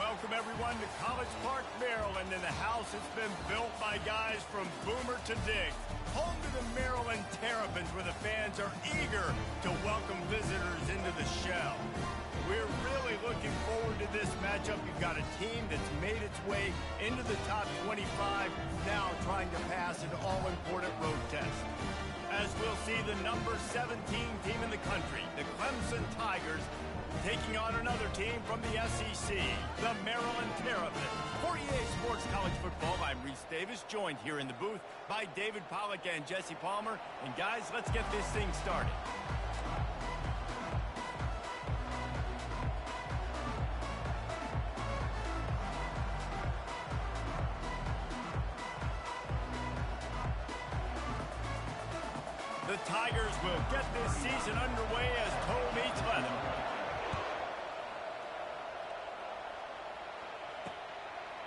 welcome everyone to College Park, Maryland, and the house has been built by guys from Boomer to Dig. Home to the Maryland Terrapins, where the fans are eager to welcome visitors into the shell. We're really looking forward to this matchup. You've got a team that's made its way into the top 25, now trying to pass an all-important road test. As we'll see the number 17 team in the country, the Clemson Tigers, taking on another team from the SEC, the Maryland Terrapins. For EA Sports College Football, I'm Reese Davis, joined here in the booth by David Pollack and Jesse Palmer. And guys, let's get this thing started. The Tigers will get this season underway as toe meets leather.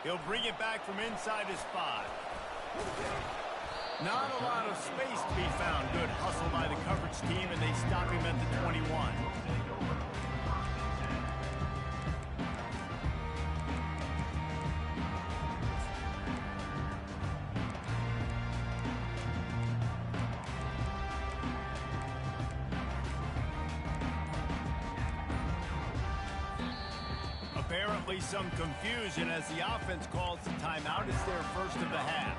He'll bring it back from inside his 5. Not a lot of space to be found. Good hustle by the coverage team, and they stop him at the 21. Apparently some confusion as the offense calls the timeout. It's their first of the half.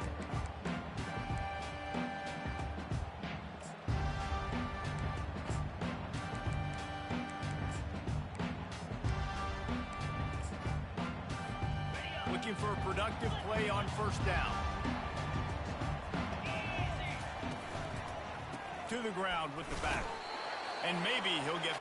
Looking for a productive play on first down. To the ground with the back. And maybe he'll get...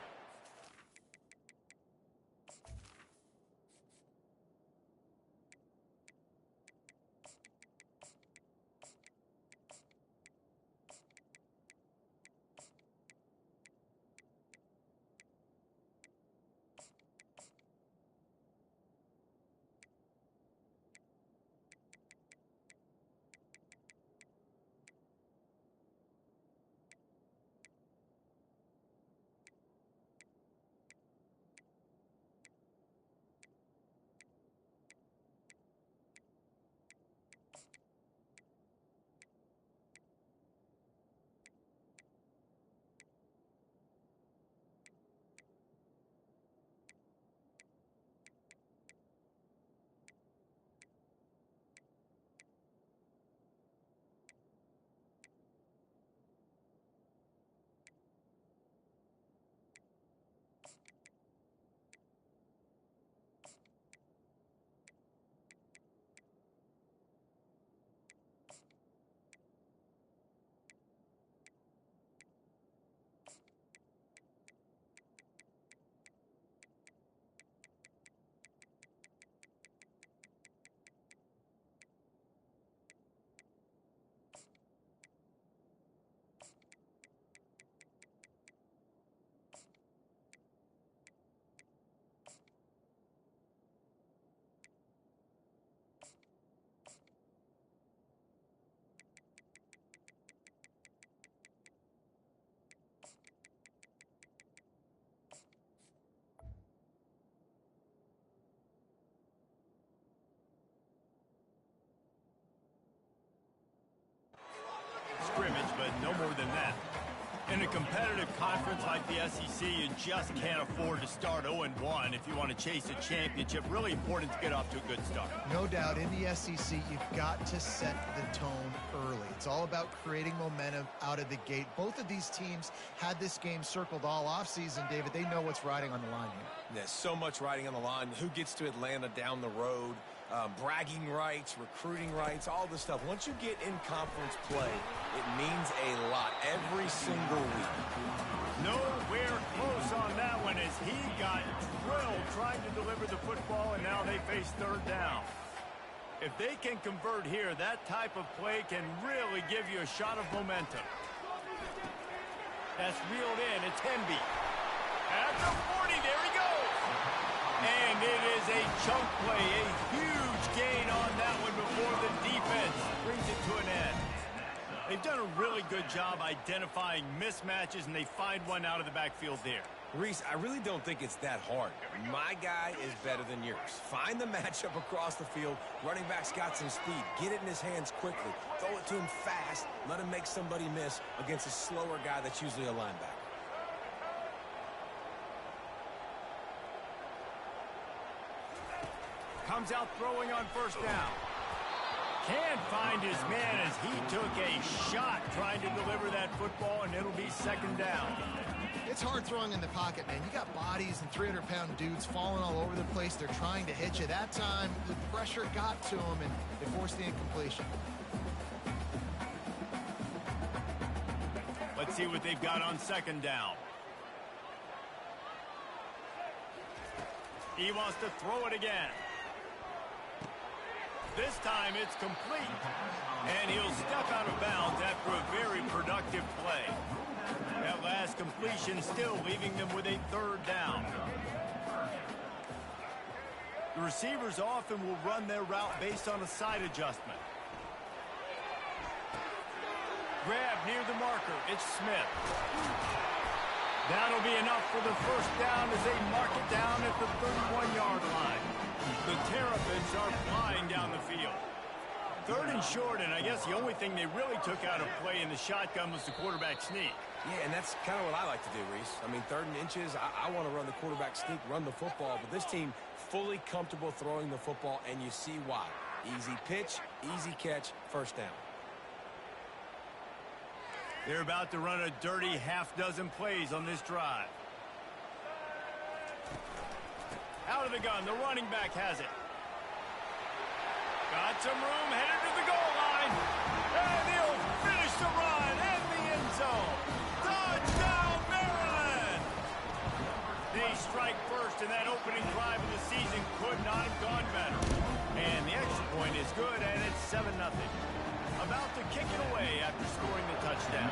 scrimmage, but no more than that. In a competitive conference like the SEC, you just can't afford to start 0-1 if you want to chase a championship. Really important to get off to a good start. No doubt, in the SEC, you've got to set the tone early. It's all about creating momentum out of the gate. Both of these teams had this game circled all offseason, David. They know what's riding on the line here. There's so much riding on the line. Who gets to Atlanta down the road? Bragging rights, recruiting rights, all this stuff. Once you get in conference play, it means a lot every single week. Nowhere close on that one as he got drilled trying to deliver the football, and now they face third down. If they can convert here, that type of play can really give you a shot of momentum. That's reeled in. It's Henby. At the 40, there he goes. And it is a chunk play, a huge gain on that one before the defense brings it to an end. They've done a really good job identifying mismatches, and they find one out of the backfield there. Reese, I really don't think it's that hard. My guy is better than yours. Find the matchup across the field. Running back's got some speed. Get it in his hands quickly. Throw it to him fast. Let him make somebody miss against a slower guy that's usually a linebacker. Comes out throwing on first down. Can't find his man as he took a shot trying to deliver that football, and it'll be second down. It's hard throwing in the pocket, man. You got bodies and 300-pound dudes falling all over the place. They're trying to hit you. That time, the pressure got to him, and they forced the incompletion. Let's see what they've got on second down. He wants to throw it again. This time it's complete. And he'll step out of bounds after a very productive play. That last completion still leaving them with a third down. The receivers often will run their route based on a side adjustment. Grab near the marker. It's Smith. That'll be enough for the first down as they mark it down at the 31-yard line. The Terrapins are flying down the field. Third and short, and I guess the only thing they really took out of play in the shotgun was the quarterback sneak. Yeah, and that's kind of what I like to do, Reese. I mean, 3rd and inches, I want to run the quarterback sneak, run the football, but this team fully comfortable throwing the football, and you see why. Easy pitch, easy catch, first down. They're about to run a dirty half-dozen plays on this drive. Out of the gun, the running back has it. Got some room, headed to the goal line. And he'll finish the run in the end zone. Touchdown, Maryland! They strike first, and that opening drive of the season could not have gone better. And the extra point is good, and it's 7-0. About to kick it away after scoring the touchdown.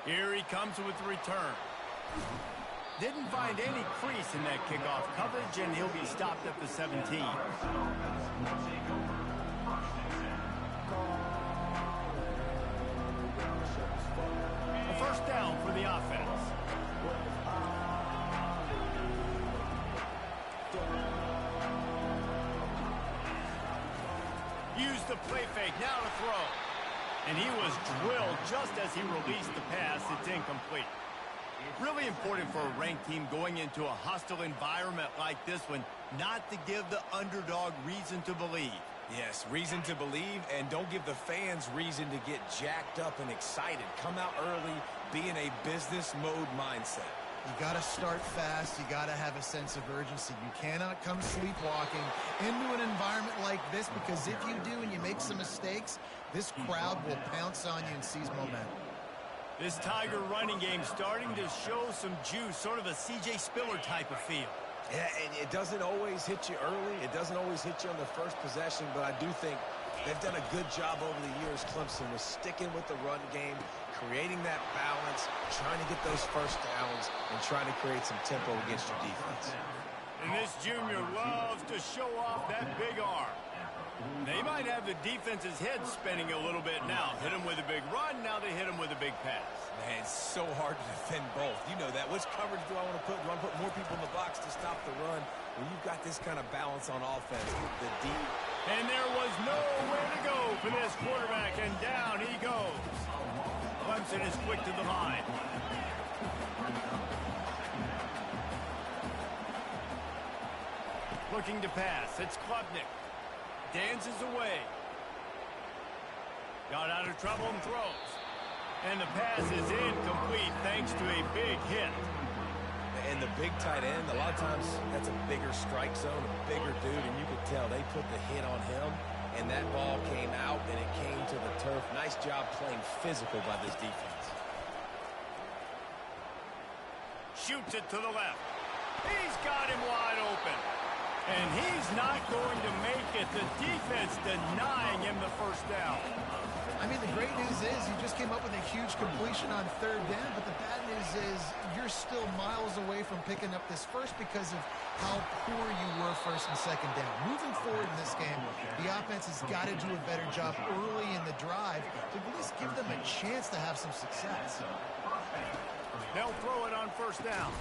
Here he comes with the return. Didn't find any crease in that kickoff coverage, and he'll be stopped at the 17. A first down for the offense. Use the play fake, now to throw. And he was drilled just as he released the pass. It's incomplete. Really important for a ranked team going into a hostile environment like this one not to give the underdog reason to believe. Yes, reason to believe, and don't give the fans reason to get jacked up and excited. Come out early, be in a business mode mindset. You got to start fast. You got to have a sense of urgency. You cannot come sleepwalking into an environment like this, because if you do and you make some mistakes, this crowd will pounce on you and seize momentum. This Tiger running game starting to show some juice, sort of a C.J. Spiller type of feel. Yeah, and it doesn't always hit you early. It doesn't always hit you on the first possession, but I do think they've done a good job over the years, Clemson, with sticking with the run game, creating that balance, trying to get those first downs, and trying to create some tempo against your defense. And this junior loves to show off that big arm. They might have the defense's head spinning a little bit now. Hit him with a big run, now they hit him with a big pass. Man, it's so hard to defend both. You know that. Which coverage do I want to put? Do I want to put more people in the box to stop the run? When you've got this kind of balance on offense, the deep. And there was nowhere to go for this quarterback, and down he goes. Clemson is quick to the line. Looking to pass. It's Klubnik. Dances away. Got out of trouble and throws. And the pass is incomplete thanks to a big hit. And the big tight end, a lot of times that's a bigger strike zone, a bigger dude, and you could tell they put the hit on him, and that ball came out, and it came to the turf. Nice job playing physical by this defense. Shoots it to the left. He's got him wide open. And he's not going to make it. The defense denying him the first down. I mean, the great news is he just came up with a huge completion on third down, but the bad news is you're still miles away from picking up this first because of how poor you were first and second down. Moving forward in this game, the offense has got to do a better job early in the drive to at least give them a chance to have some success. They'll throw it on first down.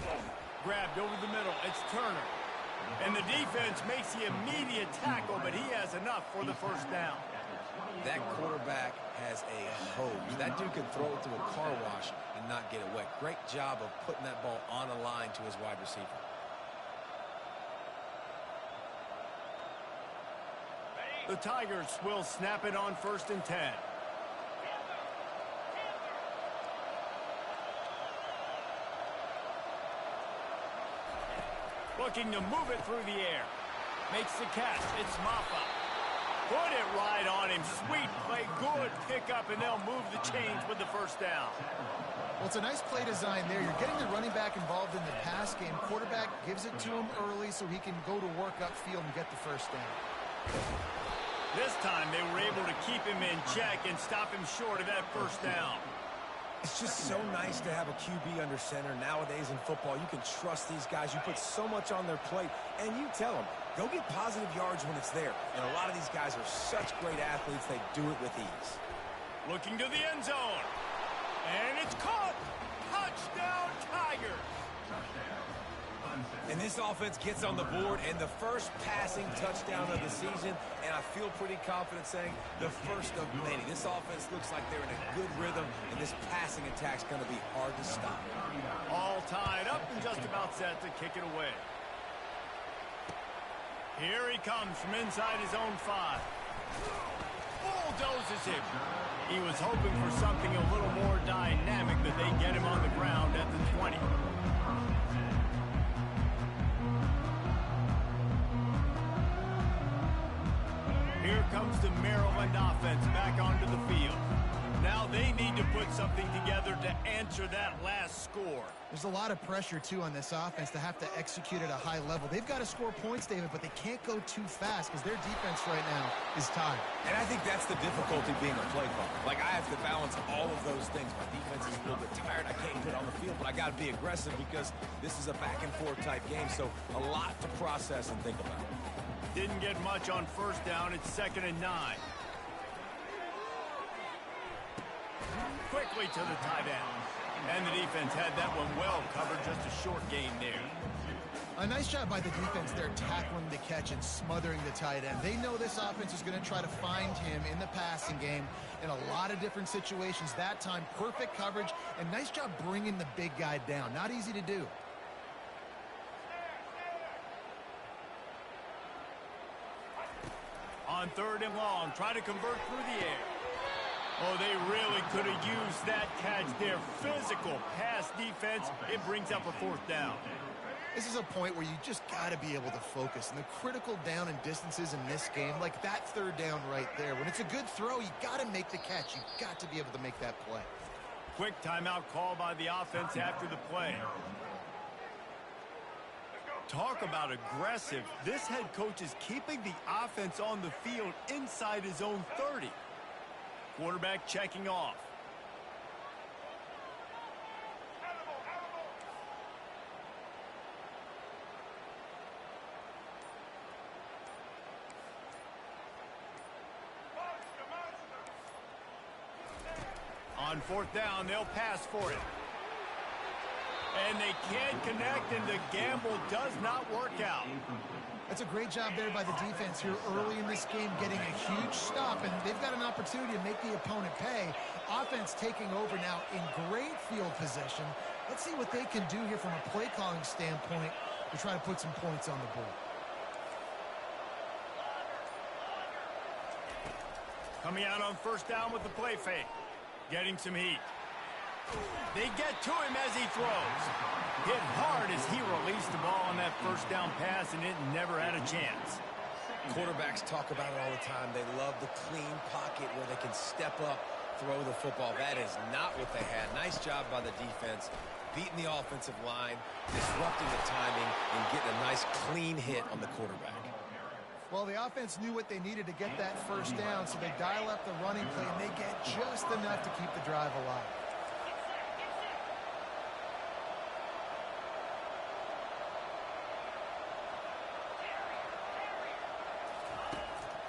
Grabbed over the middle. It's Turner. And the defense makes the immediate tackle, but he has enough for the first down. That quarterback has a hose. That dude can throw it through a car wash and not get it wet. Great job of putting that ball on a line to his wide receiver. The Tigers will snap it on 1st and 10. Looking to move it through the air. Makes the catch. It's Maffa. Put it right on him. Sweet play. Good pickup, and they'll move the chains with the first down. Well, it's a nice play design there. You're getting the running back involved in the pass game. Quarterback gives it to him early so he can go to work upfield and get the first down. This time they were able to keep him in check and stop him short of that first down. It's just so nice to have a QB under center. Nowadays in football, you can trust these guys. You put so much on their plate, and you tell them, go get positive yards when it's there. And a lot of these guys are such great athletes, they do it with ease. Looking to the end zone. And it's caught. Touchdown, Tigers. And this offense gets on the board, and the first passing touchdown of the season, and I feel pretty confident saying the first of many. This offense looks like they're in a good rhythm, and this passing attack's going to be hard to stop. All tied up and just about set to kick it away. Here he comes from inside his own 5. Bulldozes him. He was hoping for something a little more dynamic, but they get him on the ground at the 20. Here comes the Maryland offense back onto the field. Now they need to put something together to answer that last score. There's a lot of pressure, too, on this offense to have to execute at a high level. They've got to score points, David, but they can't go too fast because their defense right now is tired. And I think that's the difficulty being a play caller. Like, I have to balance all of those things. My defense is a little bit tired. I can't get on the field, but I got to be aggressive because this is a back-and-forth type game, so a lot to process and think about. Didn't get much on first down. It's 2nd and 9. Quickly to the tight end. And the defense had that one well covered. Just a short gain there. A nice job by the defense there, tackling the catch and smothering the tight end. They know this offense is going to try to find him in the passing game in a lot of different situations. That time, perfect coverage, and nice job bringing the big guy down. Not easy to do. On 3rd and long, try to convert through the air. Oh, they really could have used that catch there. Physical pass defense. It brings up a 4th down. This is a point where you just got to be able to focus. And the critical down and distances in this game, like that 3rd down right there, when it's a good throw, you got to make the catch. You got to be able to make that play. Quick timeout call by the offense after the play. Talk about aggressive. This head coach is keeping the offense on the field inside his own 30. Quarterback checking off. On 4th down, they'll pass for it. And they can't connect, and the gamble does not work out. That's a great job there by the defense here early in this game, getting a huge stop, and they've got an opportunity to make the opponent pay. Offense taking over now in great field position. Let's see what they can do here from a play calling standpoint to try to put some points on the board. Coming out on 1st down with the play fake. Getting some heat. They get to him as he throws. Hit hard as he released the ball on that 1st down pass, and it never had a chance. Quarterbacks talk about it all the time. They love the clean pocket where they can step up, throw the football. That is not what they had. Nice job by the defense, beating the offensive line, disrupting the timing, and getting a nice nice clean hit on the quarterback. Well, the offense knew what they needed to get that first down, so they dial up the running play, and they get just enough to keep the drive alive.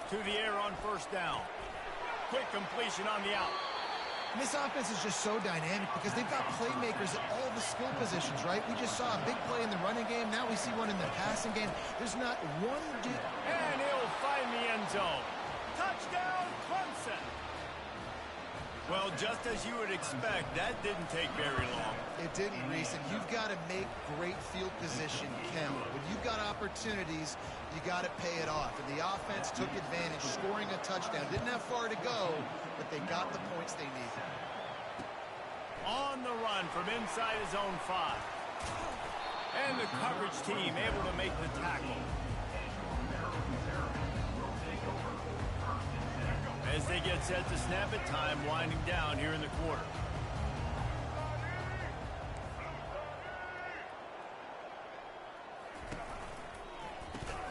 To the air on first down. Quick completion on the out. And this offense is just so dynamic because they've got playmakers at all the skill positions, right? We just saw a big play in the running game. Now we see one in the passing game. There's not one dude. And he'll find the end zone. Touchdown, Clemson. Well, just as you would expect, that didn't take very long. It didn't, Reese, and you've got to make great field position count. When you've got opportunities, you got to pay it off. And the offense took advantage, scoring a touchdown. Didn't have far to go, but they got the points they needed. On the run from inside his own 5. And the coverage team able to make the tackle. As they get set to snap it, time winding down here in the quarter.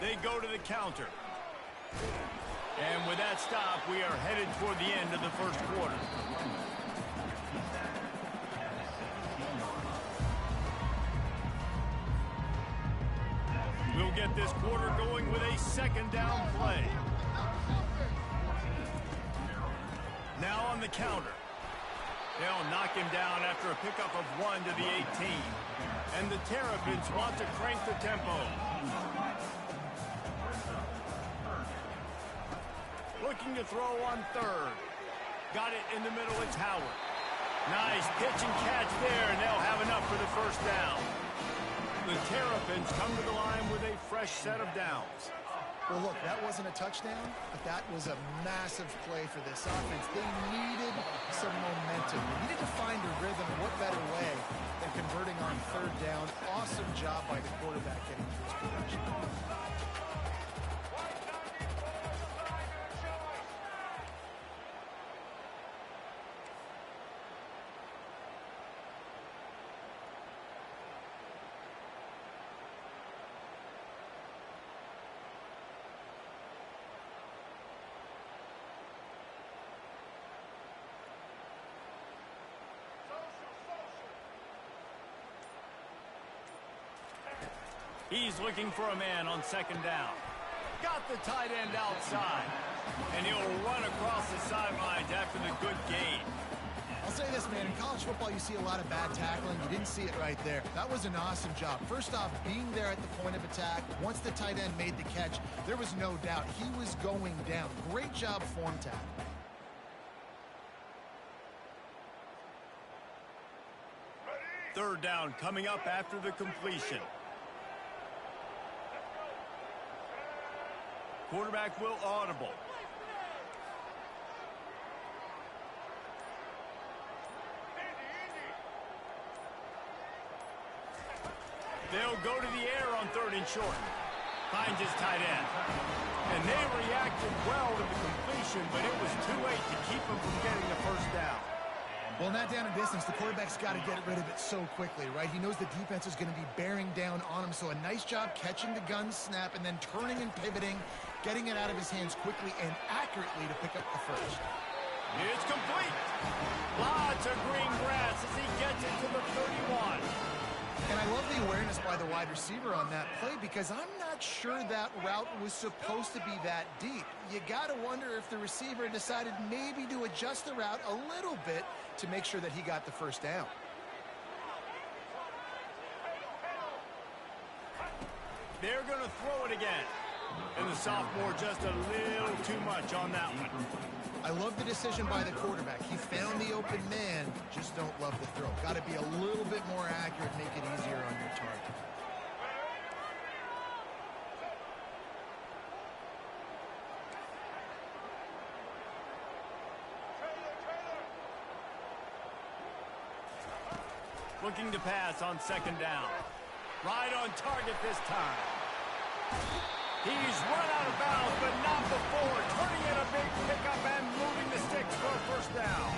They go to the counter. And with that stop, we are headed toward the end of the first quarter. We'll get this quarter going with a second down play. Now on the counter. They'll knock him down after a pickup of 1 to the 18. And the Terrapins want to crank the tempo. Looking to throw on third. Got it in the middle, it's Howard. Nice pitch and catch there, and they'll have enough for the first down. The Terrapins come to the line with a fresh set of downs. Well, look, that wasn't a touchdown, but that was a massive play for this offense. They needed some momentum. They needed to find a rhythm. What better way than converting on third down? Awesome job by the quarterback getting to his production. He's looking for a man on second down. Got the tight end outside. And he'll run across the sidelines after the good gain. I'll say this, man. In college football, you see a lot of bad tackling. You didn't see it right there. That was an awesome job. First off, being there at the point of attack. Once the tight end made the catch, there was no doubt he was going down. Great job form tackle. Third down coming up after the completion. Quarterback will audible. They'll go to the air on third and short. Finds his tight end. And they reacted well to the completion, but it was too late to keep him from getting the first down. Well, not down in distance. The quarterback's got to get rid of it so quickly, right? He knows the defense is going to be bearing down on him. So a nice job catching the gun snap and then turning and pivoting, getting it out of his hands quickly and accurately to pick up the first. It's complete. Lots of green grass as he gets it to the 31. And I love the awareness by the wide receiver on that play because I'm not sure that route was supposed to be that deep. You got to wonder if the receiver decided maybe to adjust the route a little bit to make sure that he got the first down. They're going to throw it again. And the sophomore just a little too much on that one. I love the decision by the quarterback. He found the open man, just don't love the throw. Got to be a little bit more accurate, make it easier on your target. Looking to pass on second down. Right on target this time. He's run out of bounds, but not before. Turning in a big pickup and moving the sticks for a first down.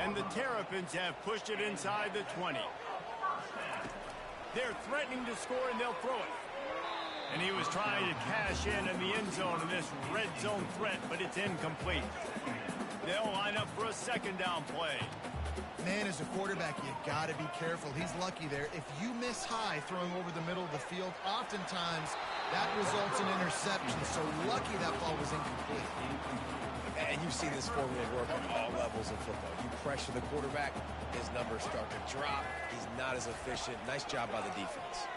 And the Terrapins have pushed it inside the 20. They're threatening to score, and they'll throw it. And he was trying to cash in the end zone in this red zone threat, but it's incomplete. They'll line up for a second down play. Man, as a quarterback, you got to be careful. He's lucky there. If you miss high throwing over the middle of the field, oftentimes that results in interception. So lucky that ball was incomplete. And you've seen this formula work on all levels of football. You pressure the quarterback, his numbers start to drop. He's not as efficient. Nice job by the defense.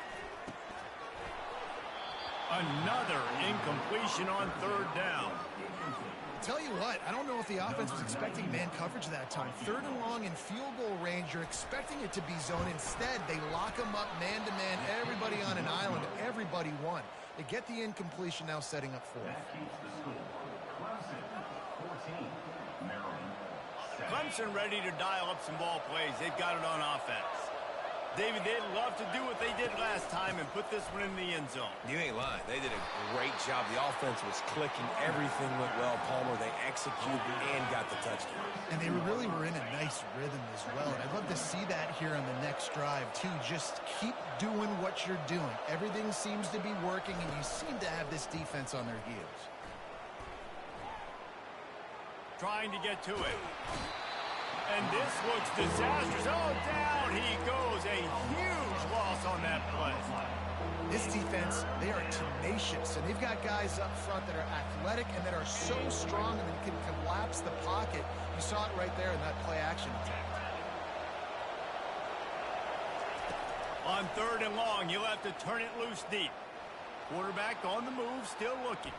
Another incompletion on third down. Tell you what, I don't know if the offense was expecting man coverage that time. Third and long in field goal range, you're expecting it to be zone. Instead, they lock them up man-to-man, everybody on an island, everybody won. They get the incompletion, now setting up fourth. Clemson ready to dial up some ball plays. They've got it on offense. David, they'd love to do what they did last time and put this one in the end zone. You ain't lying. They did a great job. The offense was clicking. Everything went well. Palmer, they executed and got the touchdown. And they really were in a nice rhythm as well. And I'd love to see that here on the next drive, too. Just keep doing what you're doing. Everything seems to be working, and you seem to have this defense on their heels. Trying to get to it. And this looks disastrous. Oh, down he goes. A huge loss on that play. This defense, they are tenacious, and they've got guys up front that are athletic and that are so strong and can collapse the pocket. You saw it right there in that play action attack. On third and long, you'll have to turn it loose deep. Quarterback on the move, still looking.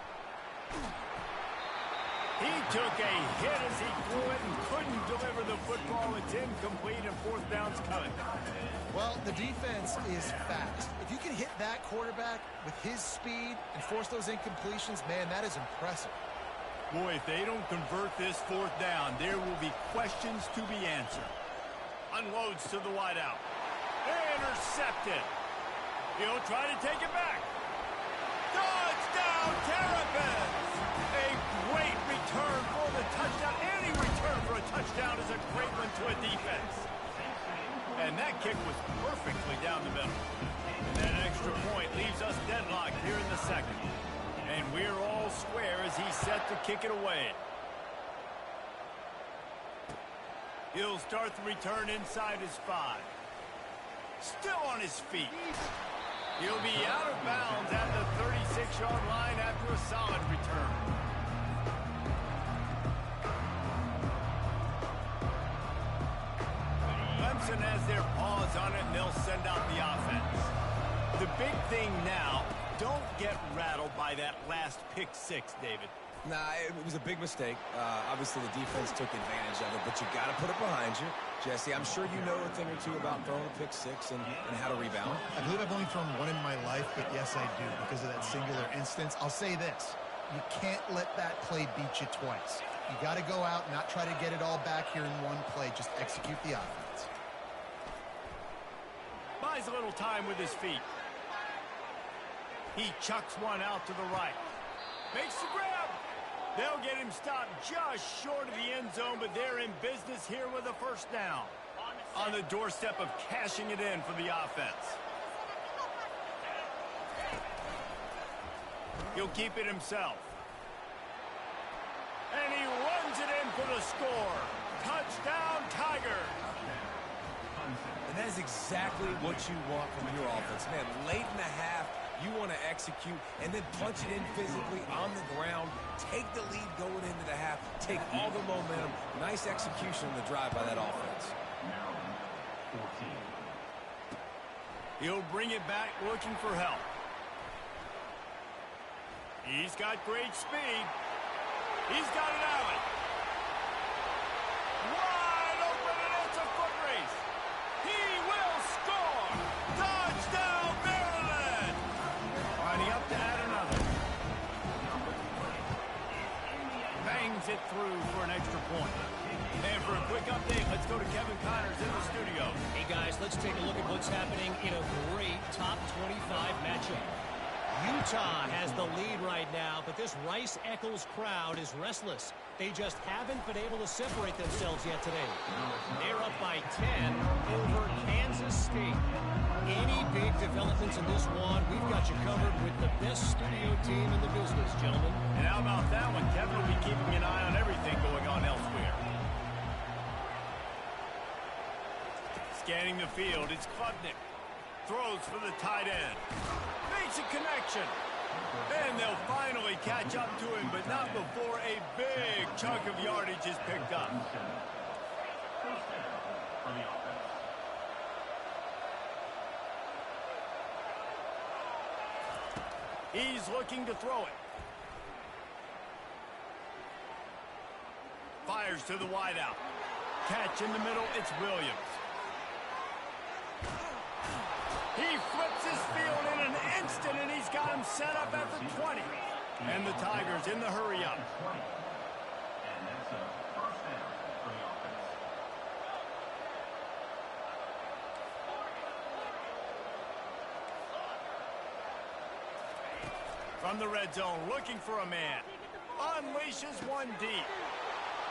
He took a hit as he threw it and couldn't deliver the football. It's incomplete and fourth down's coming. Well, the defense is fast. If you can hit that quarterback with his speed and force those incompletions, man, that is impressive. Boy, if they don't convert this fourth down, there will be questions to be answered. Unloads to the wideout. Intercepted. He'll try to take it back. Touchdown, Terrapins! A great return for the touchdown. Any return for a touchdown is a great one to a defense. And that kick was perfectly down the middle. And that extra point leaves us deadlocked here in the second. And we're all square as he's set to kick it away. He'll start the return inside his 5. Still on his feet. He'll be out of bounds at the 36-yard line after a solid return. Clemson has their paws on it, and they'll send out the offense. The big thing now, don't get rattled by that last pick six, David. Nah, it was a big mistake. Obviously, the defense took advantage of it, but you got to put it behind you. Jesse, I'm sure you know a thing or two about throwing a pick six and how to rebound. I believe I've only thrown one in my life, but yes, I do, because of that singular instance. I'll say this. You can't let that play beat you twice. You got to go out and not try to get it all back here in one play. Just execute the offense. Buys a little time with his feet. He chucks one out to the right. Makes the grab. They'll get him stopped just short of the end zone, but they're in business here with a first down. On the doorstep of cashing it in for the offense. He'll keep it himself. And he runs it in for the score. Touchdown, Tigers. And that is exactly what you want from your offense. Man, late in the half, you want to execute and then punch it in physically on the ground. Take the lead going into the half. Take all the momentum. Nice execution on the drive by that offense. He'll bring it back looking for help. He's got great speed. He's got an alley. Wide open, and it's a foot race. He will score. Touchdown, Maryland. Lining up to add another. Bangs it through for an extra point. And for a quick update, let's go to Kevin Connors in the studio. Hey, guys, let's take a look at what's happening in a great top 25 matchup. Utah has the lead right now, but this Rice-Eccles crowd is restless. They just haven't been able to separate themselves yet today. They're up by 10 over Kansas State. Any big developments in this one, we've got you covered with the best point team in the business, gentlemen. And how about that one? Kevin will be keeping an eye on everything going on elsewhere. Scanning the field, it's Klubnik. Throws for the tight end. Makes a connection. And they'll finally catch up to him, but not before a big chunk of yardage is picked up. He's looking to throw it. Fires to the wideout. Catch in the middle, it's Williams. He flips his field in an instant, and he's got him set up at the 20. And the Tigers in the hurry-up. From the red zone, looking for a man. Unleashes one deep.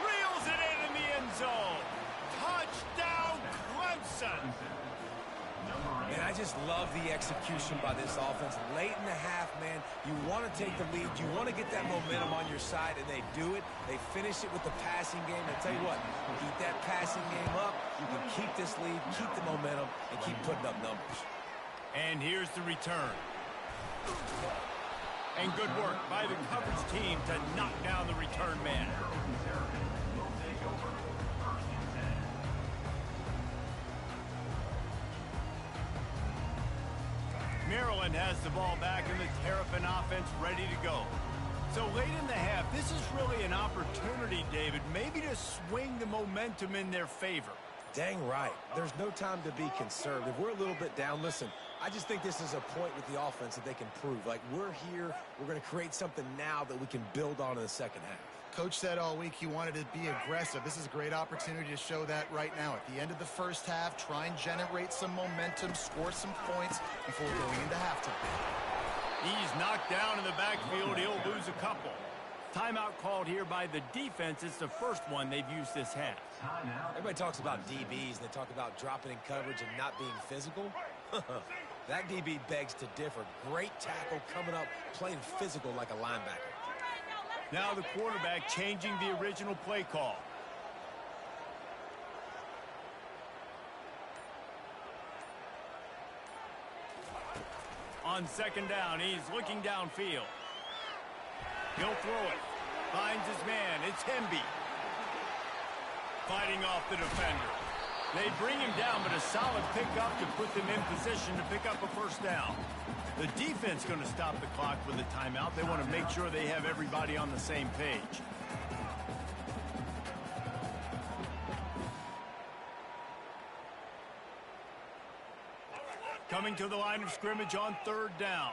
Reels it in the end zone. Touchdown, Clemson. And I just love the execution by this offense. Late in the half, man, you want to take the lead. You want to get that momentum on your side, and they do it. They finish it with the passing game. And I tell you what, keep that passing game up. You can keep this lead, keep the momentum, and keep putting up numbers. And here's the return. And good work by the coverage team to knock down the return man. Maryland has the ball back and the Terrapin offense ready to go. So late in the half, this is really an opportunity, David, maybe to swing the momentum in their favor. Dang right. There's no time to be conservative. We're a little bit down. Listen, I just think this is a point with the offense that they can prove. Like, we're here. We're going to create something now that we can build on in the second half. Coach said all week he wanted to be aggressive. This is a great opportunity to show that right now. At the end of the first half, try and generate some momentum, score some points before going into halftime. He's knocked down in the backfield. He'll lose a couple. Timeout called here by the defense. It's the first one they've used this half. Everybody talks about DBs. They talk about dropping in coverage and not being physical. That DB begs to differ. Great tackle coming up, playing physical like a linebacker. Now the quarterback changing the original play call. On second down, he's looking downfield. He'll throw it. Finds his man. It's Hemby. Fighting off the defender. They bring him down, but a solid pickup to put them in position to pick up a first down. The defense going to stop the clock with a timeout. They want to make sure they have everybody on the same page. Coming to the line of scrimmage on third down.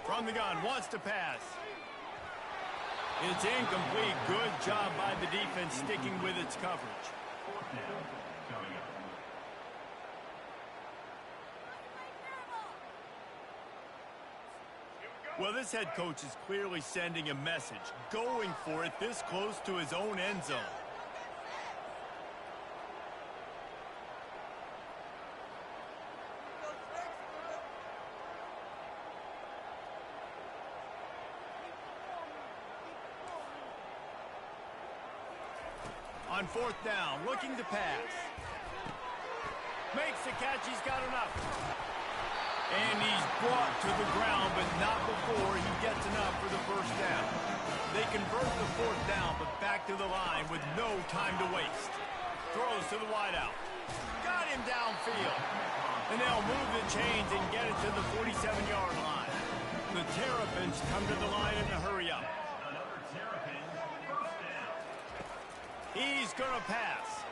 From the gun, wants to pass. It's incomplete. Good job by the defense sticking with its coverage. Well, this head coach is clearly sending a message, going for it this close to his own end zone. On fourth down, looking to pass. Makes the catch, he's got enough. And he's brought to the ground, but not before he gets enough for the first down. They convert the fourth down, but back to the line with no time to waste. Throws to the wideout. Got him downfield. And they'll move the chains and get it to the 47-yard line. The Terrapins come to the line in a hurry-up. He's going to pass.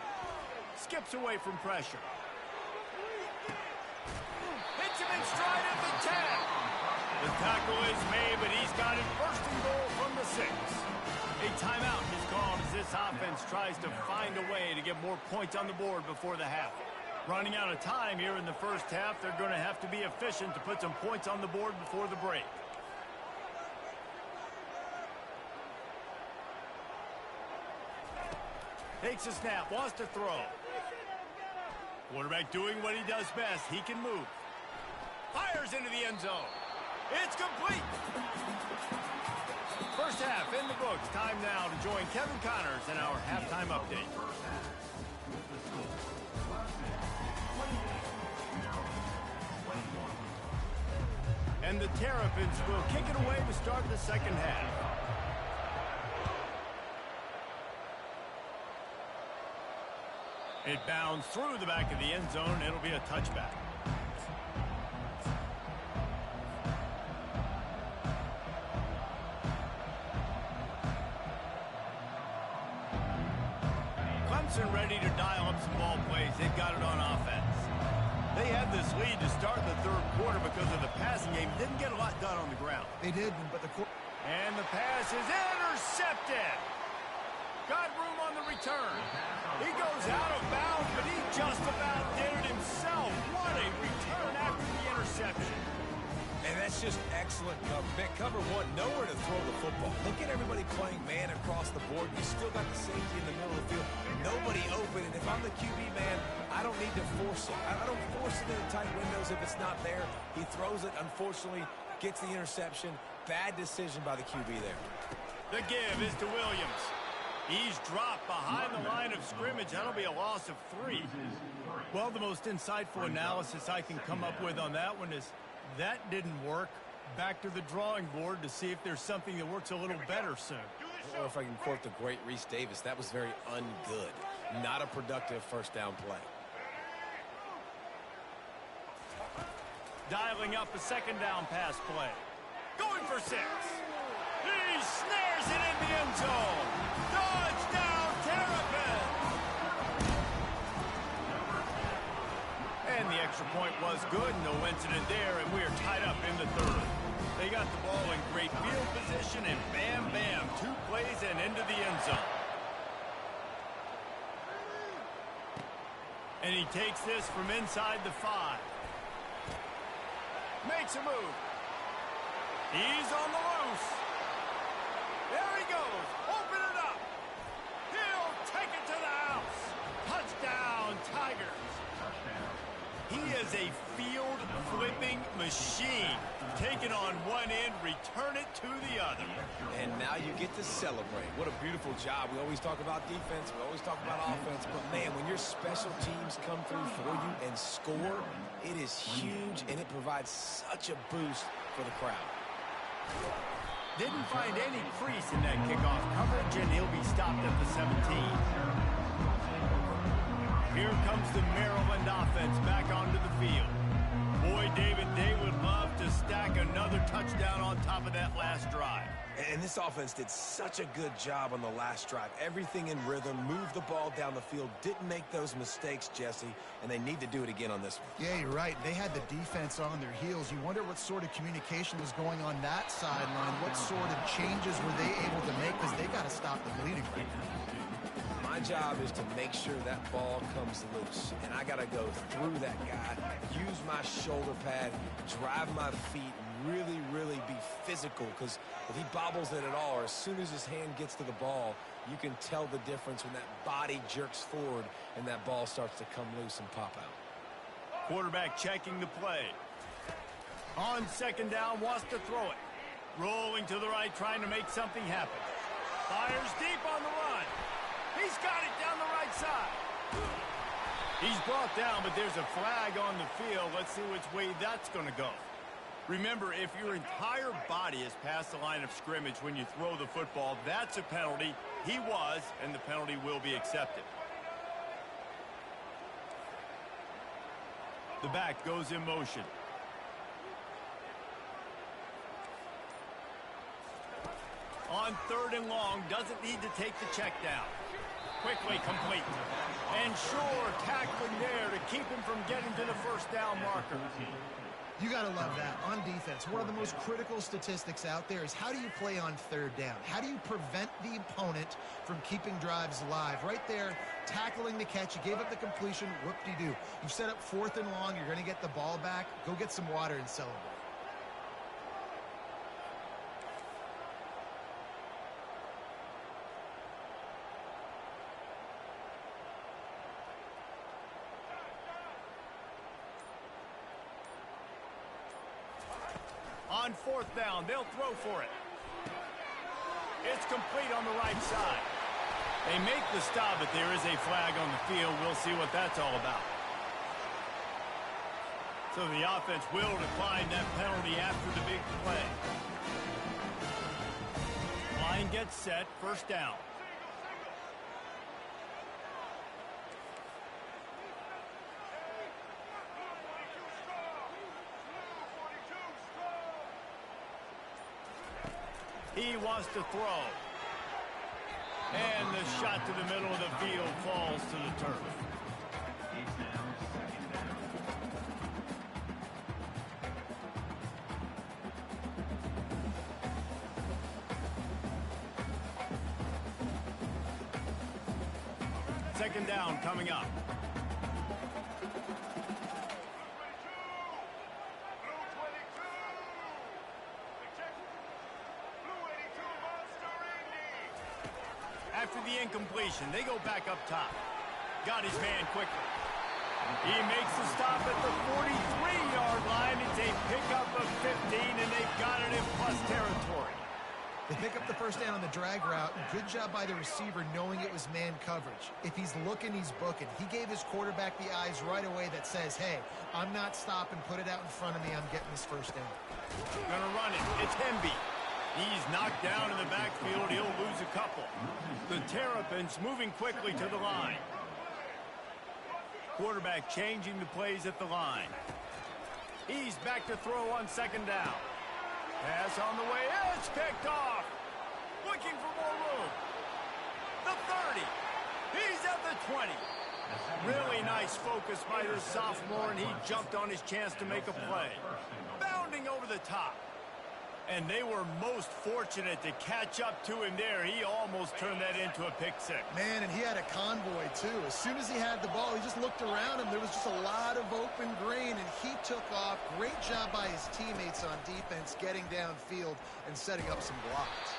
Skips away from pressure. Hits him in stride at the 10. The tackle is made, but he's got it first and goal from the 6. A timeout is called as this offense tries to find a way to get more points on the board before the half. Running out of time here in the first half, they're going to have to be efficient to put some points on the board before the break. Takes a snap, wants to throw. Quarterback doing what he does best. He can move. Fires into the end zone. It's complete. First half in the books. Time now to join Kevin Connors in our halftime update. And the Terrapins will kick it away to start the second half. It bounds through the back of the end zone. It'll be a touchback. Clemson ready to dial up some ball plays. They've got it on offense. They had this lead to start the third quarter because of the passing game. Didn't get a lot done on the ground. They did, but and the pass is intercepted. Got room on the return. He goes out of bounds, but he just about did it himself. What a return after the interception. And that's just excellent cover. Cover one, nowhere to throw the football. Look at everybody playing man across the board. You still got the safety in the middle of the field. Nobody open. And if I'm the QB man, I don't need to force it. I don't force it in the tight windows if it's not there. He throws it, unfortunately, gets the interception. Bad decision by the QB there. The give is to Williams. He's dropped behind the line of scrimmage. That'll be a loss of 3. Well, the most insightful analysis I can come up with on that one is that didn't work. Back to the drawing board to see if there's something that works a little better soon. Or if I can quote the great Reese Davis, that was very ungood. Not a productive first down play. Dialing up a second down pass play. Going for 6. He snares it in the end zone. Touchdown, Terrapins! And the extra point was good. No incident there, and we are tied up in the third. They got the ball in great field position, and bam, bam, 2 plays and into the end zone. And he takes this from inside the 5. Makes a move. He's on the loose. There he goes. Open it up. He'll take it to the house. Touchdown, Tigers. He is a field-flipping machine. Take it on one end, return it to the other. And now you get to celebrate. What a beautiful job. We always talk about defense. We always talk about offense. But, man, when your special teams come through for you and score, it is huge, and it provides such a boost for the crowd. Didn't find any crease in that kickoff coverage, and he'll be stopped at the 17. Here comes the Maryland offense back onto the field. Boy, David, they would love to stack another touchdown on top of that last drive. And this offense did such a good job on the last drive. Everything in rhythm, moved the ball down the field, didn't make those mistakes, Jesse, and they need to do it again on this one. Yeah, you're right. They had the defense on their heels. You wonder what sort of communication was going on that sideline. What sort of changes were they able to make, because they got to stop the bleeding right now. My job is to make sure that ball comes loose, and I got to go through that guy, use my shoulder pad, drive my feet, really, really be physical, because if he bobbles it at all, or as soon as his hand gets to the ball, you can tell the difference when that body jerks forward and that ball starts to come loose and pop out. Quarterback checking the play. On second down, wants to throw it. Rolling to the right, trying to make something happen. Fires deep on the run. He's got it down the right side. He's brought down, but there's a flag on the field. Let's see which way that's going to go. Remember, if your entire body is past the line of scrimmage when you throw the football, that's a penalty. He was, and the penalty will be accepted. The back goes in motion. On third and long, doesn't need to take the check down. Quickly complete. And sure, tackling there to keep him from getting to the first down marker. You got to love that. On defense, one of the most critical statistics out there is how do you play on third down? How do you prevent the opponent from keeping drives alive? Right there, tackling the catch. You gave up the completion. Whoop-de-doo. You've set up fourth and long. You're going to get the ball back. Go get some water and celebrate. On fourth down, they'll throw for it. It's complete on the right side. They make the stop, but there is a flag on the field. We'll see what that's all about. So the offense will decline that penalty after the big play. Line gets set, first down. He wants to throw. And the shot to the middle of the field falls to the turf. Second down coming up. After the incompletion, they go back up top. Got his man quickly. He makes the stop at the 43-yard line. It's a pickup of 15, and they've got it in plus territory. They pick up the first down on the drag route. Good job by the receiver knowing it was man coverage. If he's looking, he's booking. He gave his quarterback the eyes right away that says, hey, I'm not stopping. Put it out in front of me. I'm getting this first down. Gonna run it. It's Hemby. He's knocked down in the backfield. He'll lose a couple. The Terrapins moving quickly to the line. Quarterback changing the plays at the line. He's back to throw on second down. Pass on the way. It's picked off. Looking for more room. The 30. He's at the 20. Really nice focus by the sophomore, and he jumped on his chance to make a play. Bounding over the top. And they were most fortunate to catch up to him there. He almost turned that into a pick six. Man, and he had a convoy, too. As soon as he had the ball, he just looked around him. There was just a lot of open grain, and he took off. Great job by his teammates on defense, getting downfield and setting up some blocks.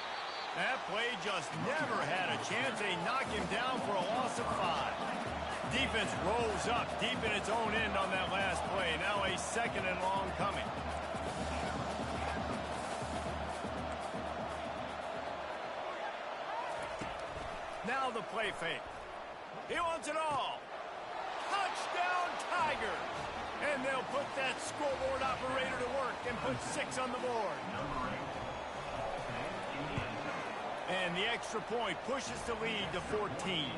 That play just never had a chance. They knock him down for a loss of 5. Defense rolls up deep in its own end on that last play. Now a second and long coming. Now the play fake. He wants it all. Touchdown, Tigers! And they'll put that scoreboard operator to work and put 6 on the board. And the extra point pushes the lead to 14.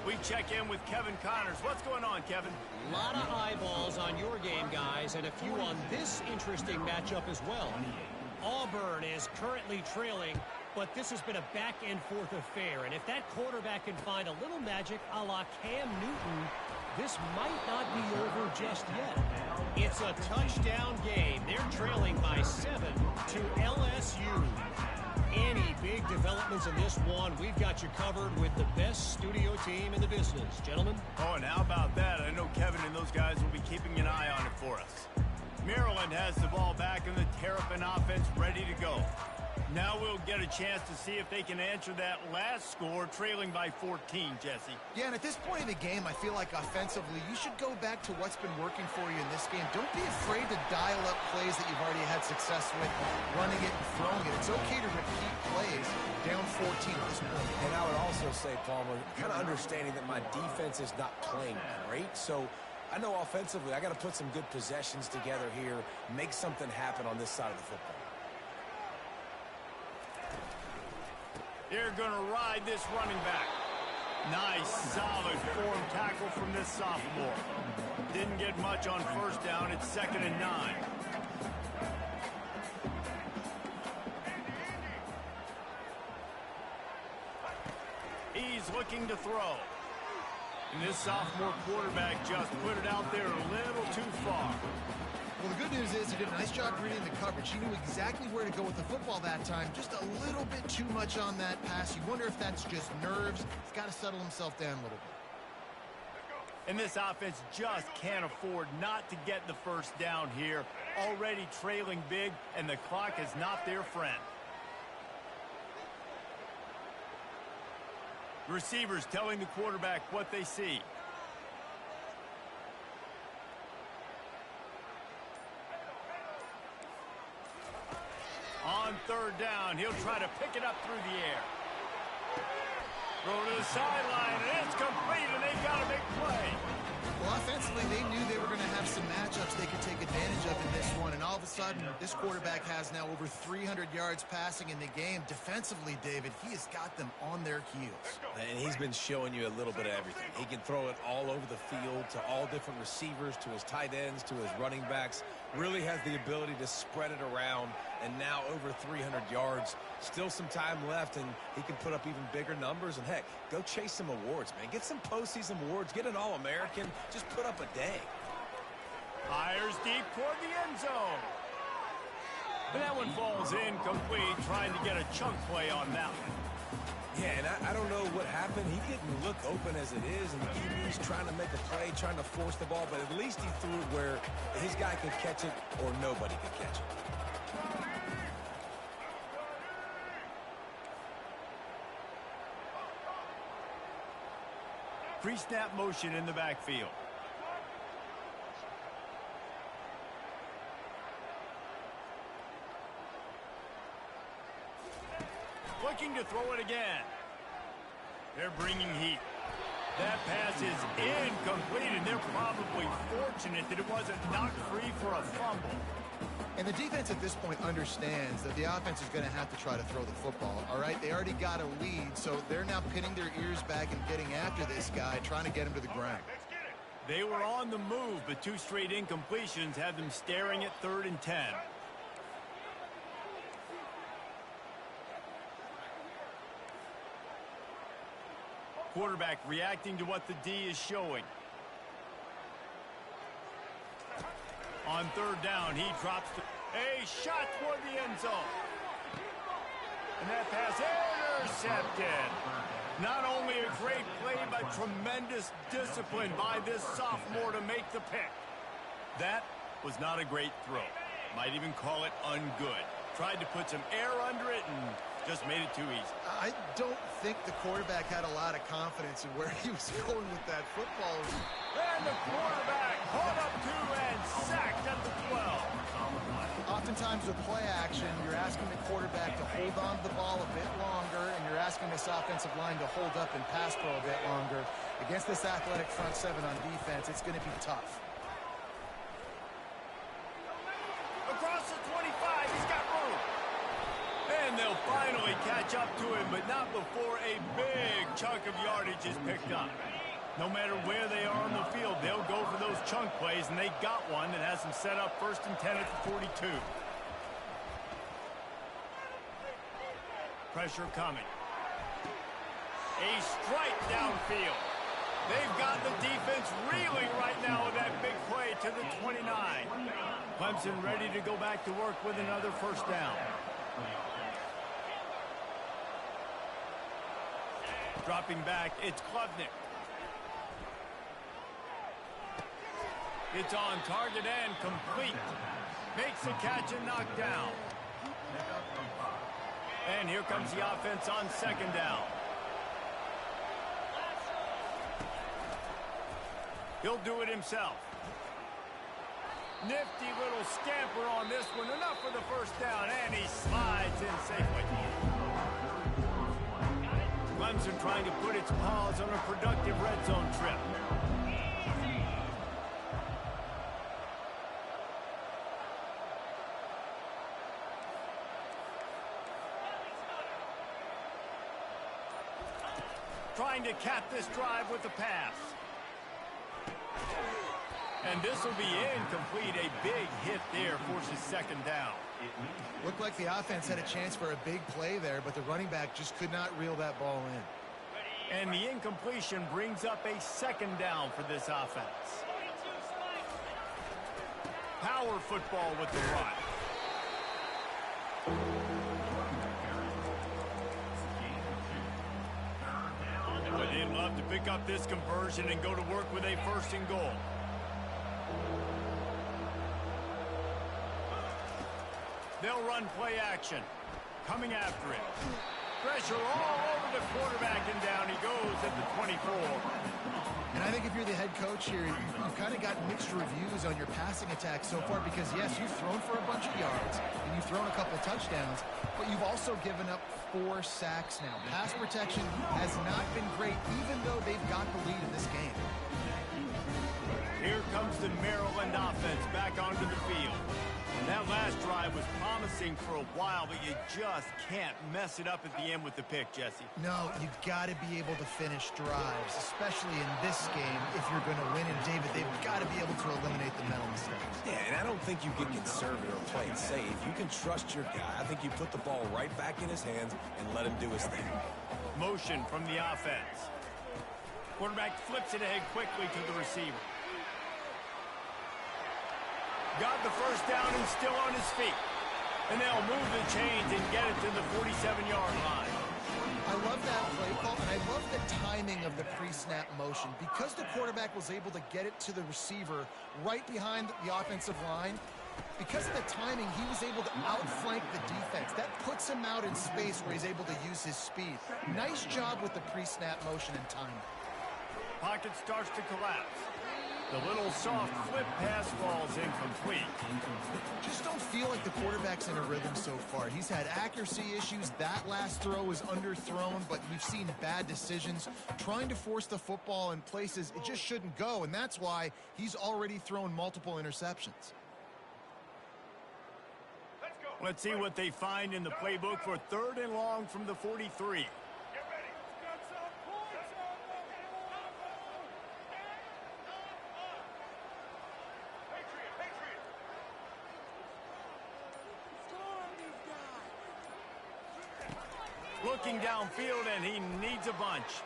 We check in with Kevin Connors. What's going on, Kevin? A lot of eyeballs on your game, guys, and a few on this interesting matchup as well. Auburn is currently trailing, but this has been a back-and-forth affair. And if that quarterback can find a little magic a la Cam Newton, this might not be over just yet. It's a touchdown game. They're trailing by 7 to LSU. Any big developments in this one, we've got you covered with the best studio team in the business. Gentlemen? Oh, and how about that? I know Kevin and those guys will be keeping an eye on it for us. Maryland has the ball back and the Terrapin offense ready to go. Now we'll get a chance to see if they can answer that last score, trailing by 14, Jesse. Yeah, and at this point of the game, I feel like offensively, you should go back to what's been working for you in this game. Don't be afraid to dial up plays that you've already had success with, running it and throwing it. It's okay to repeat plays down 14 at this point. And I would also say, Palmer, kind of understanding that my defense is not playing great, so I know offensively I got to put some good possessions together here, make something happen on this side of the football. They're going to ride this running back. Nice, solid form tackle from this sophomore. Didn't get much on first down. It's 2nd and 9. He's looking to throw. And this sophomore quarterback just put it out there a little too far. Well, the good news is he did a nice job reading the coverage. He knew exactly where to go with the football that time. Just a little bit too much on that pass. You wonder if that's just nerves. He's got to settle himself down a little bit. And this offense just can't afford not to get the first down here. Already trailing big, and the clock is not their friend. Receivers telling the quarterback what they see. on third down. He'll try to pick it up through the air. Throw to the sideline, and it's complete, and they've got a big play. Well, offensively, they knew they were going to have some matchups they could take advantage of in this one, and all of a sudden, this quarterback has now over 300 yards passing in the game. Defensively, David, he has got them on their heels. And he's been showing you a little bit of everything. He can throw it all over the field to all different receivers, to his tight ends, to his running backs. Really has the ability to spread it around, and now over 300 yards. Still some time left, and he can put up even bigger numbers. And, heck, go chase some awards, man. Get some postseason awards. Get an All-American. Just put up a day. Fires deep toward the end zone. And that one falls incomplete, trying to get a chunk play on that one. Yeah, and I don't know what happened. He didn't look open as it is, and the QB's trying to make a play, trying to force the ball, but at least he threw it where his guy could catch it or nobody could catch it. Pre-snap motion in the backfield. Looking to throw it again. They're bringing heat. That pass is incomplete, and they're probably fortunate that it wasn't knocked free for a fumble. And the defense at this point understands that the offense is going to have to try to throw the football, all right? They already got a lead, so they're now pinning their ears back and getting after this guy, trying to get him to the ground. They were on the move, but two straight incompletions had them staring at 3rd and 10. Quarterback reacting to what the D is showing. On 3rd down, he drops a shot toward the end zone. And that pass intercepted. Not only a great play, but tremendous discipline by this sophomore to make the pick. That was not a great throw. Might even call it ungood. Tried to put some air under it and just made it too easy. I don't think the quarterback had a lot of confidence in where he was going with that football. And the quarterback caught up to and sacked at the 12. Oftentimes with play action, you're asking the quarterback to hold on to the ball a bit longer, and you're asking this offensive line to hold up and pass pro a bit longer. Against this athletic front seven on defense, it's going to be tough. Across the 25, he's got room. And they'll finally catch up to him, but not before a big chunk of yardage is picked up. No matter where they are on the field, they'll go for those chunk plays, and they got one that has them set up 1st and 10 at the 42. Pressure coming. A strike downfield. They've got the defense reeling right now with that big play to the 29. Clemson ready to go back to work with another 1st down. Dropping back, it's Klubnik. It's on target and complete. Makes the catch and knocked down. And here comes the offense on 2nd down. He'll do it himself. Nifty little scamper on this one. Enough for the 1st down, and he slides in safely. Clemson trying to put its paws on a productive red zone trip. Trying to cap this drive with the pass. And this will be incomplete. A big hit there forces 2nd down. Looked like the offense had a chance for a big play there, but the running back just could not reel that ball in. And the incompletion brings up a 2nd down for this offense. Power football with the run. But they'd love to pick up this conversion and go to work with a 1st and goal. They'll run play action. Coming after it. Pressure all over the quarterback, and down he goes at the 24. And I think if you're the head coach here, you've kind of got mixed reviews on your passing attack so far because, yes, you've thrown for a bunch of yards and you've thrown a couple touchdowns, but you've also given up 4 sacks now. Pass protection has not been great, even though they've got the lead in this game. Here comes the Maryland offense back onto the field. That last drive was promising for a while, but you just can't mess it up at the end with the pick, Jesse. No, you've got to be able to finish drives, especially in this game if you're going to win. And, David, they've got to be able to eliminate the mental mistakes. Yeah, and I don't think you get conservative or play it safe. You can trust your guy. I think you put the ball right back in his hands and let him do his thing. Motion from the offense. Quarterback flips it ahead quickly to the receiver. Got the first down and still on his feet. And they'll move the chains and get it to the 47-yard line. I love that play call, and I love the timing of the pre-snap motion. Because the quarterback was able to get it to the receiver right behind the offensive line, because of the timing, he was able to outflank the defense. That puts him out in space where he's able to use his speed. Nice job with the pre-snap motion and timing. Pocket starts to collapse. The little soft flip pass falls incomplete. Just don't feel like the quarterback's in a rhythm so far. He's had accuracy issues. That last throw was underthrown, but we've seen bad decisions. Trying to force the football in places it just shouldn't go, and that's why he's already thrown multiple interceptions. Let's see what they find in the playbook for 3rd and long from the 43. Looking downfield, and he needs a bunch.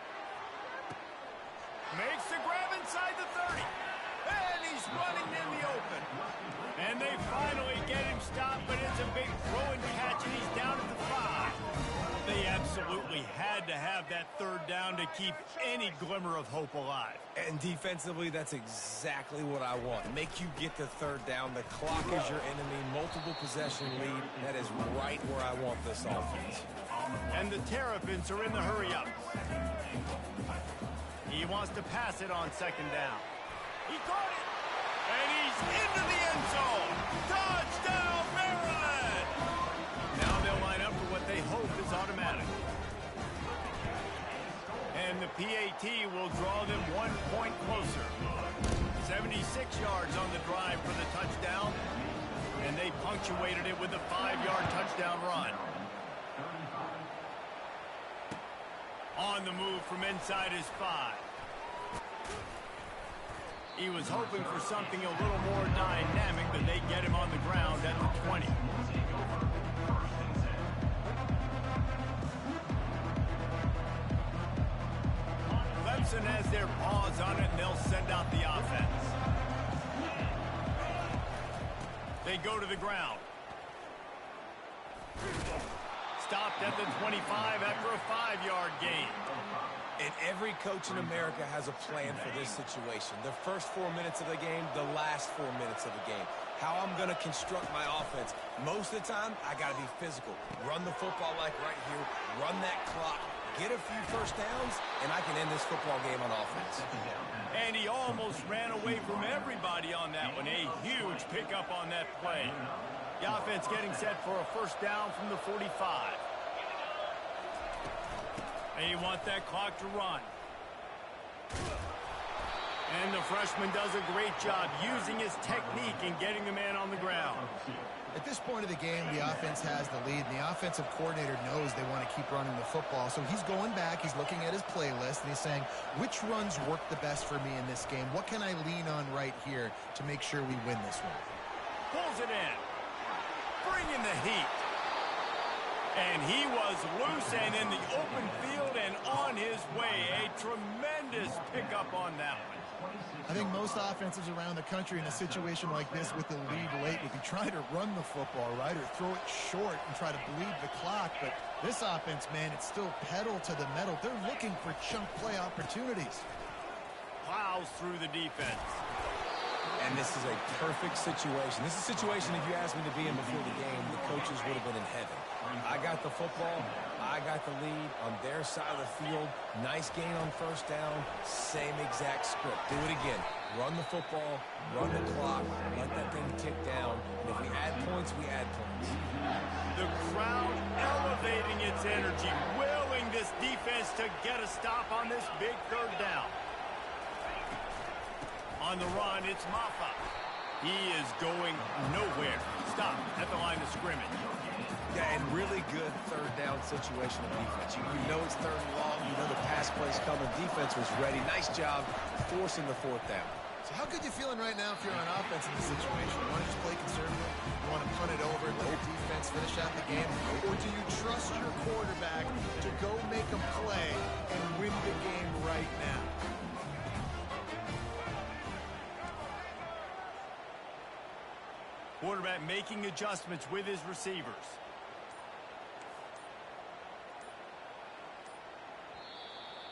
Makes the grab inside the 30. And he's running in the open. And they finally get him stopped, but it's a big throw and catch, and he's down at the 5. They absolutely had to have that 3rd down to keep any glimmer of hope alive. And defensively, that's exactly what I want. Make you get the 3rd down. The clock is your enemy. Multiple possession lead. That is right where I want this offense. And the Terrapins are in the hurry-up. He wants to pass it on 2nd down. He caught it! And he's into the end zone! Touchdown, Maryland! Now they'll line up for what they hope is automatic. And the PAT will draw them 1 point closer. 76 yards on the drive for the touchdown. And they punctuated it with a 5-yard touchdown run. On the move from inside his 5. He was hoping for something a little more dynamic, but they get him on the ground at the 20. Clemson has their paws on it, and they'll send out the offense. They go to the ground. Stopped at the 25 after a 5-yard gain. And every coach in America has a plan for this situation. The first 4 minutes of the game, the last 4 minutes of the game. How I'm going to construct my offense. Most of the time, I got to be physical. Run the football like right here. Run that clock. Get a few first downs, and I can end this football game on offense. And he almost ran away from everybody on that one. A huge pickup on that play. The offense getting set for a first down from the 45. They want that clock to run. And the freshman does a great job using his technique and getting the man on the ground. At this point of the game, the offense has the lead, and the offensive coordinator knows they want to keep running the football. So he's going back, he's looking at his playlist, and he's saying, which runs work the best for me in this game? What can I lean on right here to make sure we win this one? Pulls it in. Bringing the heat. And he was loose and in the open field and on his way. A tremendous pickup on that one. I think most offenses around the country in a situation like this with the lead late would be trying to run the football, right, or throw it short and try to bleed the clock. But this offense, man, it's still pedal to the metal. They're looking for chunk play opportunities. Plows through the defense. And this is a perfect situation. This is a situation, if you asked me to be in before the game, the coaches would have been in heaven. I got the football. I got the lead on their side of the field. Nice gain on first down. Same exact script. Do it again. Run the football, run the clock, let that thing tick down. And if we add points, we add points. The crowd elevating its energy, willing this defense to get a stop on this big third down. On the run, it's Ncaa. He is going nowhere. Stop at the line of scrimmage. Yeah, and really good third down situation of defense. You know it's third and long. You know the pass play's coming. Defense was ready. Nice job forcing the fourth down. So how good you feeling right now if you're on offense in this situation? You want to just play conservative? You want to punt it over and let your defense finish out the game? Or do you trust your quarterback to go make a play and win the game right now? Quarterback making adjustments with his receivers.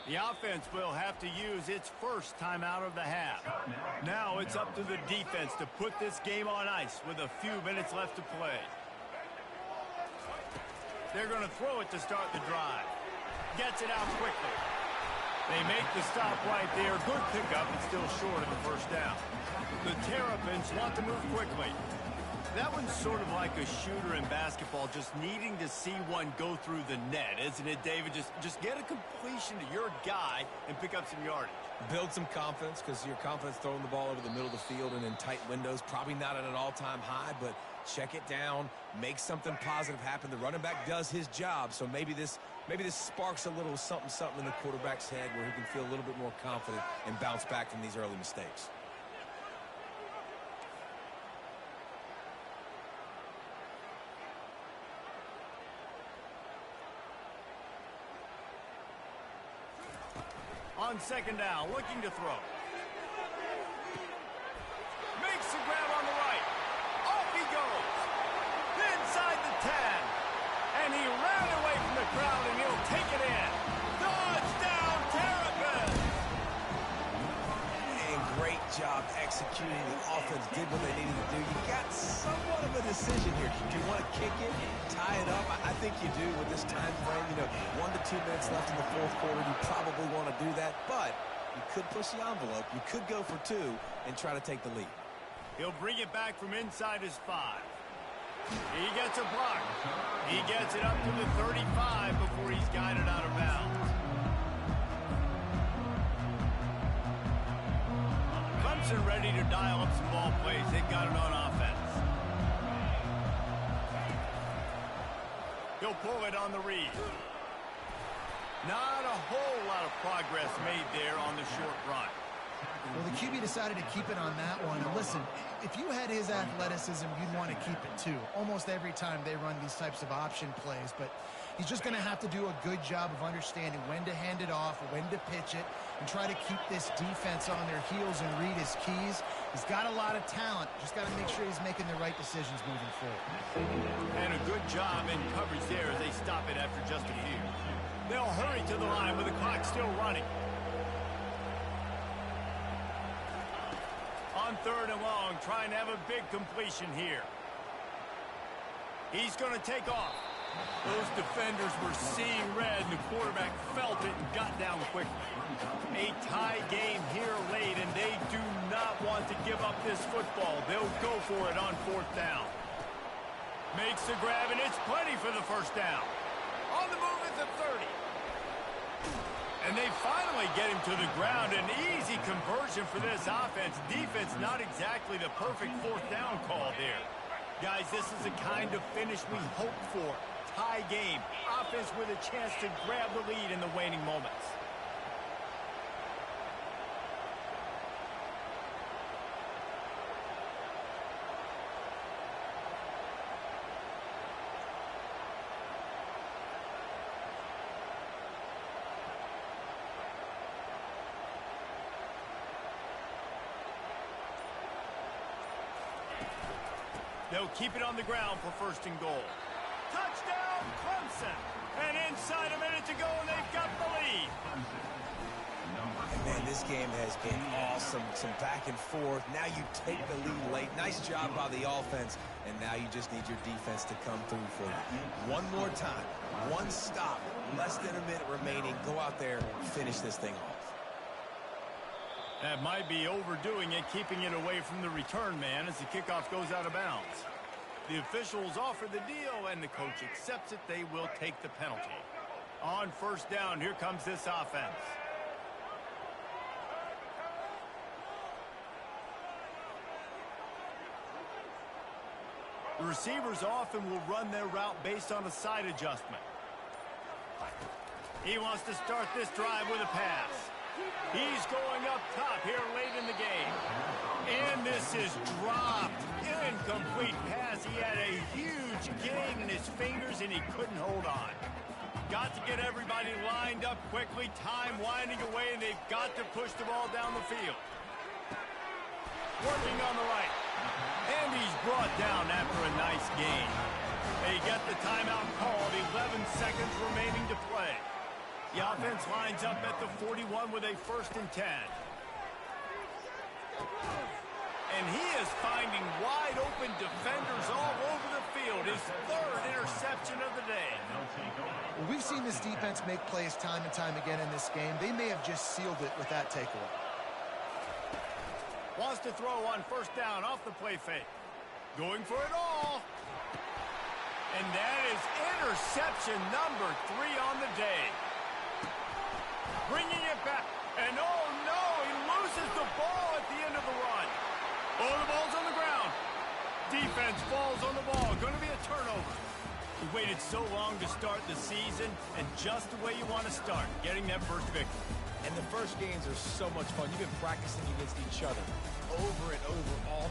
The offense will have to use its first timeout of the half. Now it's up to the defense to put this game on ice with a few minutes left to play. They're going to throw it to start the drive. Gets it out quickly. They make the stop right there. Good pickup, and still short of the first down. The Terrapins want to move quickly. That one's sort of like a shooter in basketball, just needing to see one go through the net, isn't it, David? Just get a completion to your guy and pick up some yardage. Build some confidence, because your confidence throwing the ball over the middle of the field and in tight windows, probably not at an all-time high, but check it down, make something positive happen. The running back does his job, so maybe this sparks a little something in the quarterback's head where he can feel a little bit more confident and bounce back from these early mistakes. On second down, looking to throw. Makes the grab on the right. Off he goes. Inside the 10. And he ran away from the crowd, and he'll take it in. Touchdown, Terrapins! And great job executing. The offense did what they needed to do. You got somewhat of a decision here. Do you want to kick it, tie it up? I think you do with this time frame. 1 to 2 minutes left in the fourth quarter. You probably want to do that, but you could push the envelope. You could go for 2 and try to take the lead. He'll bring it back from inside his 5. He gets a block. He gets it up to the 35 before he's guided out of bounds. Clemson ready to dial up some ball plays. They've got it on offense. He'll pull it on the read. Not a whole lot of progress made there on the short run. Well, the QB decided to keep it on that one. And listen, if you had his athleticism, you'd want to keep it too. Almost every time they run these types of option plays. But he's just going to have to do a good job of understanding when to hand it off, when to pitch it, and try to keep this defense on their heels and read his keys. He's got a lot of talent. Just got to make sure he's making the right decisions moving forward. And a good job in coverage there as they stop it after just a few. They'll hurry to the line with the clock still running. On third and long, trying to have a big completion here. He's going to take off. Those defenders were seeing red, and the quarterback felt it and got down quickly. A tie game here late, and they do not want to give up this football. They'll go for it on fourth down. Makes the grab, and it's plenty for the first down. On the move at the 30. And they finally get him to the ground. An easy conversion for this offense. Defense not exactly the perfect fourth down call there. Guys, this is the kind of finish we hope for. Tie game. Offense with a chance to grab the lead in the waning moments. They'll keep it on the ground for first and goal. Touchdown, Clemson! And inside a minute to go, and they've got the lead. Man, this game has been awesome. Some back and forth. Now you take the lead late. Nice job by the offense. And now you just need your defense to come through for you. One more time. One stop. Less than a minute remaining. Go out there and finish this thing off. That might be overdoing it, keeping it away from the return man as the kickoff goes out of bounds. The officials offer the deal, and the coach accepts it. They will take the penalty. On first down, here comes this offense. The receivers often will run their route based on a side adjustment. He wants to start this drive with a pass. He's going up top here late in the game. And this is dropped. Incomplete pass. He had a huge gain in his fingers, and he couldn't hold on. Got to get everybody lined up quickly. Time winding away, and they've got to push the ball down the field. Working on the right. And he's brought down after a nice gain. They get the timeout called. 11 seconds remaining to play. The offense lines up at the 41 with a 1st and 10. And he is finding wide open defenders all over the field. His 3rd interception of the day. Well, we've seen this defense make plays time and time again in this game. They may have just sealed it with that takeaway. Wants to throw on first down off the play fake. Going for it all. And that is interception number 3 on the day. Bringing it back. And oh no, he loses the ball at the end of the run. Oh, the ball's on the ground. Defense falls on the ball. Going to be a turnover. He waited so long to start the season, and just the way you want to start, getting that first victory. And the first games are so much fun. You've been practicing against each other over and over all